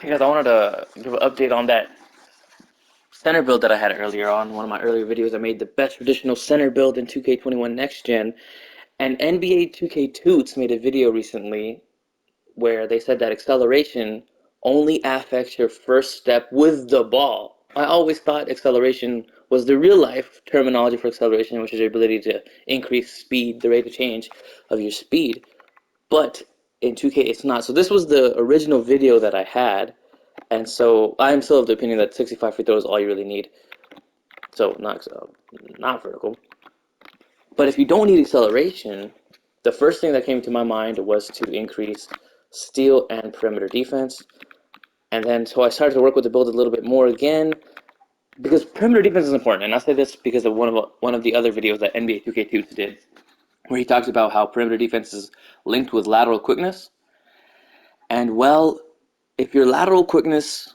Because I wanted to give an update on that center build that I had earlier on. One of my earlier videos, I made the best traditional center build in 2K21 Next Gen. And NBA 2K Toots made a video recently where they said that acceleration only affects your first step with the ball. I always thought acceleration was the real life terminology for acceleration, which is your ability to increase speed, the rate of change of your speed. But in 2K, it's not. So this was the original video that I had. And so I'm still of the opinion that 65 free throws is all you really need. So not vertical. But if you don't need acceleration, the first thing that came to my mind was to increase steal and perimeter defense. And then so I started to work with the build a little bit more again because perimeter defense is important. And I say this because of one of the other videos that NBA 2K2 did, where he talks about how perimeter defense is linked with lateral quickness. And well, if your lateral quickness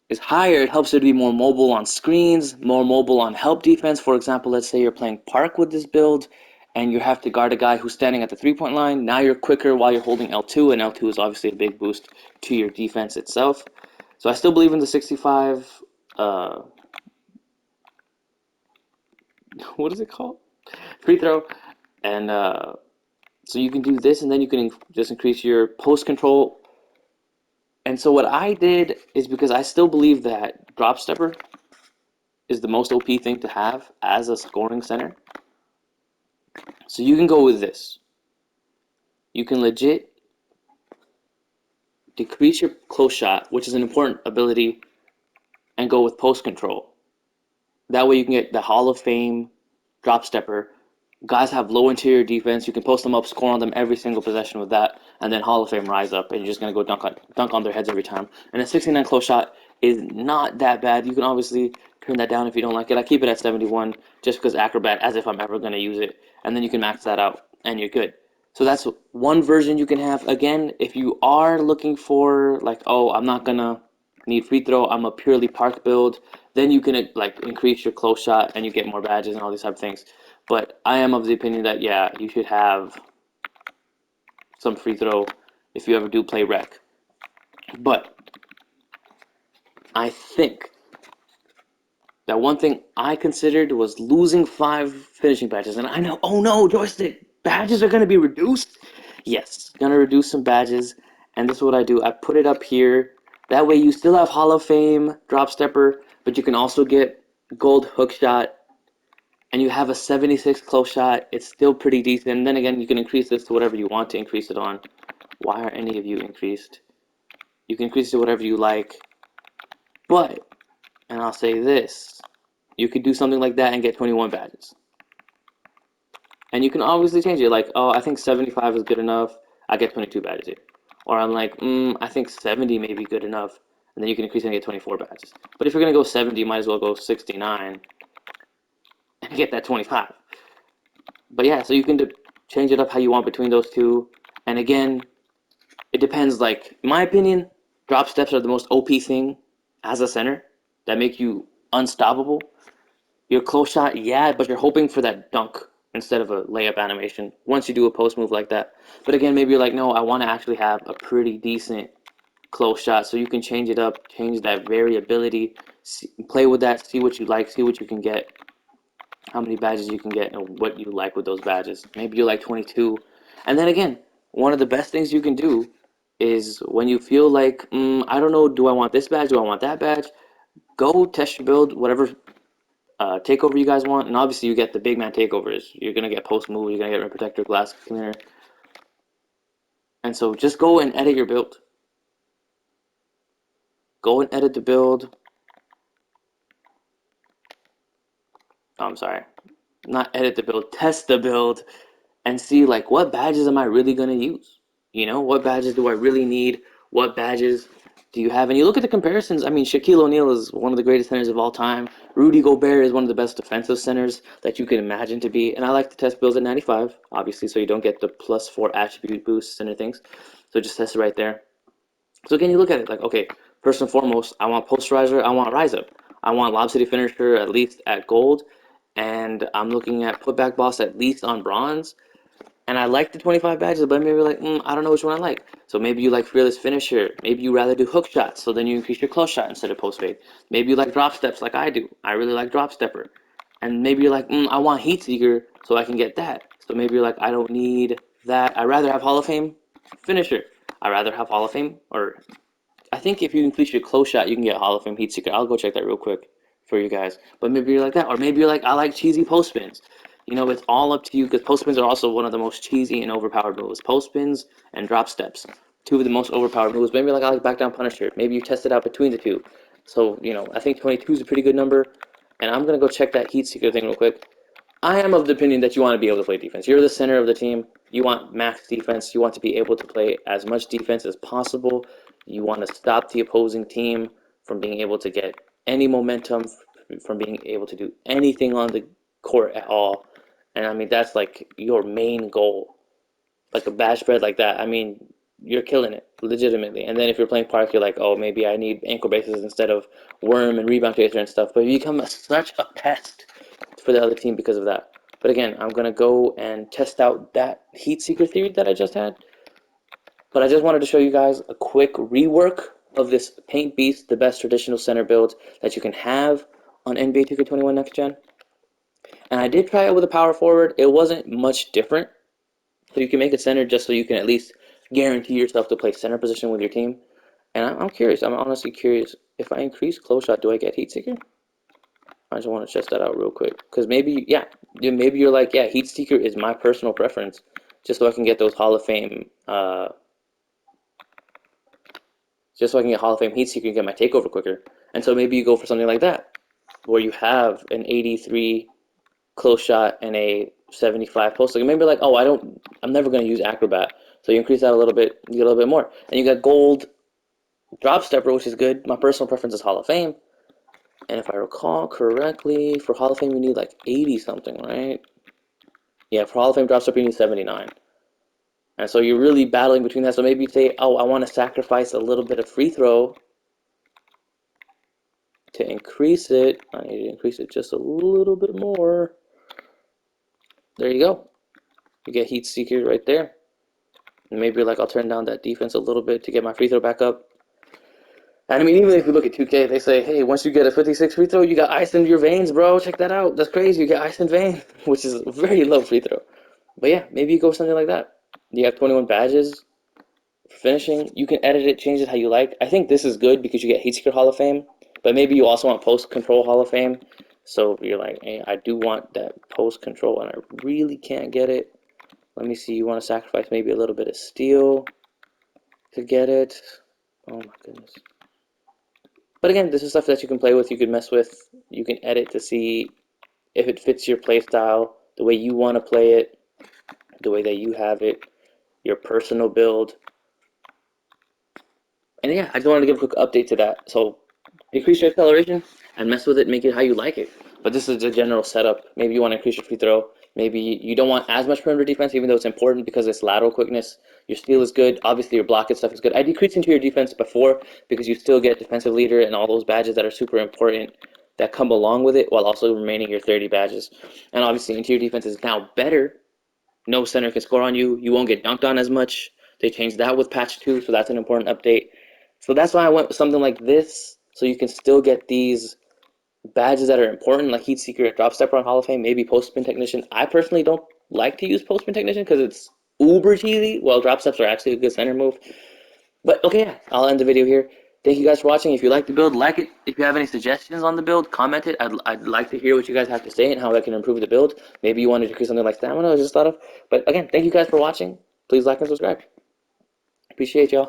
is higher, it helps you to be more mobile on screens, more mobile on help defense. For example, let's say you're playing park with this build and you have to guard a guy who's standing at the three-point line. Now you're quicker while you're holding L2, and L2 is obviously a big boost to your defense itself. So I still believe in the 65, what is it called? Free throw. And so you can do this, and then you can just increase your post control. And so what I did is, because I still believe that drop stepper is the most OP thing to have as a scoring center. So you can go with this. You can legit decrease your close shot, which is an important ability, and go with post control. That way you can get the Hall of Fame drop stepper. Guys have low interior defense. You can post them up, score on them every single possession with that, and then Hall of Fame rise up, and you're just gonna go dunk on their heads every time. And a 69 close shot is not that bad. You can obviously turn that down if you don't like it. I keep it at 71 just because acrobat, as if I'm ever gonna use it, and then you can max that out, and you're good. So that's one version you can have. Again, if you are looking for like, oh, I'm not gonna need free throw, I'm a purely park build, then you can like increase your close shot and you get more badges and all these type of things. But I am of the opinion that, yeah, you should have some free throw if you ever do play rec. But I think that one thing I considered was losing 5 finishing badges. And I know, oh no, joystick, badges are going to be reduced? Yes, going to reduce some badges. And this is what I do. I put it up here. That way you still have Hall of Fame, drop stepper, but you can also get gold hook shot, and you have a 76 close shot. It's still pretty decent. And then again, you can increase this to whatever you want to increase it on. Why are any of you increased? You can increase it to whatever you like. But, and I'll say this, you could do something like that and get 21 badges. And you can obviously change it. Like, oh, I think 75 is good enough. I get 22 badges here. Or I'm like, I think 70 may be good enough. And then you can increase it and get 24 badges. But if you're going to go 70, you might as well go 69 and get that 25. But yeah, so you can change it up how you want between those two. And again, it depends. Like, in my opinion, drop steps are the most OP thing as a center that make you unstoppable. Your close shot, yeah, but you're hoping for that dunk instead of a layup animation once you do a post move like that. But again, maybe you're like, no, I want to actually have a pretty decent close shot, so you can change it up, change that variability, play with that, see what you like, see what you can get, how many badges you can get, and what you like with those badges. Maybe you like 22. And then again, one of the best things you can do is when you feel like, I don't know, do I want this badge, do I want that badge? Go test your build, whatever takeover you guys want, and obviously you get the big man takeovers. You're gonna get post move, you're gonna get rim protector, glass cleaner, and so just go and edit your build. Go and edit the build. Oh, I'm sorry, not edit the build, test the build, and see like what badges am I really gonna use. You know, what badges do I really need? What badges do you have? And you look at the comparisons. I mean, Shaquille O'Neal is one of the greatest centers of all time. Rudy Gobert is one of the best defensive centers that you can imagine to be. And I like to test builds at 95, obviously, so you don't get the +4 attribute boosts and things. So just test it right there. So again, you look at it like, okay, first and foremost, I want posterizer, I want rise up. I want Lob City finisher at least at gold, and I'm looking at putback boss at least on bronze. And I like the 25 badges, but maybe you're like, I don't know which one I like. So maybe you like Fearless Finisher. Maybe you rather do hook shots, so then you increase your close shot instead of post fade. Maybe you like drop steps like I do. I really like drop stepper. And maybe you're like, I want Heat Seeker so I can get that. So maybe you're like, I don't need that. I'd rather have Hall of Fame Finisher. I'd rather have Hall of Fame, or I think if you increase your close shot, you can get Hall of Fame Heat Seeker. I'll go check that real quick for you guys. But maybe you're like that, or maybe you're like, I like cheesy post spins. You know, it's all up to you because post spins are also one of the most cheesy and overpowered moves. Post spins and drop steps, two of the most overpowered moves. Maybe like I like back down Punisher. Maybe you test it out between the two. So I think 22 is a pretty good number, and I'm gonna go check that Heat Seeker thing real quick. I am of the opinion that you want to be able to play defense. You're the center of the team. You want max defense. You want to be able to play as much defense as possible. You want to stop the opposing team from being able to get any momentum, from being able to do anything on the court at all. And I mean, that's like your main goal. Like a bash spread like that, I mean, you're killing it, legitimately. And then if you're playing Park, you're like, oh, maybe I need ankle braces instead of worm and rebound chaser and stuff. But you become such a pest for the other team because of that. But again, I'm going to go and test out that Heat Seeker theory that I just had. But I just wanted to show you guys a quick rework of this Paint Beast, the best traditional center build that you can have on NBA 2K21 Next Gen. And I did try it with a power forward. It wasn't much different. So you can make it center just so you can at least guarantee yourself to play center position with your team. And I'm curious. I'm honestly curious. If I increase close shot, do I get Heat Seeker? I just want to test that out real quick. Because maybe, yeah, maybe you're like, yeah, Heat Seeker is my personal preference. Just so I can get those Hall of Fame, just so I can get Hall of Fame Heat Seeker and get my takeover quicker. And so maybe you go for something like that, where you have an 83 close shot and a 75 post. Like maybe like, oh, I'm never going to use Acrobat. So you increase that a little bit, you get a little bit more. And you got gold drop stepper, which is good. My personal preference is Hall of Fame. And if I recall correctly, for Hall of Fame, you need like 80 something, right? Yeah, for Hall of Fame drop stepper, you need 79. And so you're really battling between that. So maybe you say, oh, I want to sacrifice a little bit of free throw to increase it. I need to increase it just a little bit more. There you go. You get Heat Seeker right there. And maybe you're like, I'll turn down that defense a little bit to get my free throw back up. And I mean, even if you look at 2K, they say, hey, once you get a 56 free throw, you got ice in your veins, bro. Check that out. That's crazy. You get ice in veins, which is a very low free throw. But yeah, maybe you go something like that. You have 21 badges for finishing. You can edit it, change it how you like. I think this is good because you get Heat Seeker Hall of Fame, but maybe you also want Post Control Hall of Fame. So you're like, hey, I do want that Post Control, and I really can't get it. Let me see. You want to sacrifice maybe a little bit of steel to get it. Oh my goodness. But again, this is stuff that you can play with, you can mess with, you can edit to see if it fits your play style, the way you want to play it, the way that you have it, your personal build. And yeah, I just wanted to give a quick update to that. So decrease your acceleration and mess with it, make it how you like it. But this is the general setup. Maybe you want to increase your free throw. Maybe you don't want as much perimeter defense, even though it's important because it's lateral quickness. Your steal is good. Obviously, your block and stuff is good. I decreased interior defense before because you still get defensive leader and all those badges that are super important that come along with it while also remaining your 30 badges. And obviously, interior defense is now better. No center can score on you. You won't get dunked on as much. They changed that with patch 2, so that's an important update. So that's why I went with something like this, so you can still get these badges that are important, like Heat Seeker, Drop Stepper on Hall of Fame, maybe Post Spin Technician. I personally don't like to use Post Spin Technician because it's uber cheesy. Well, drop steps are actually a good center move. But okay, yeah, I'll end the video here. Thank you guys for watching. If you like the build, like it. If you have any suggestions on the build, comment it. I'd like to hear what you guys have to say and how I can improve the build. Maybe you want to decrease something like stamina, I just thought of. But again, thank you guys for watching. Please like and subscribe. Appreciate y'all.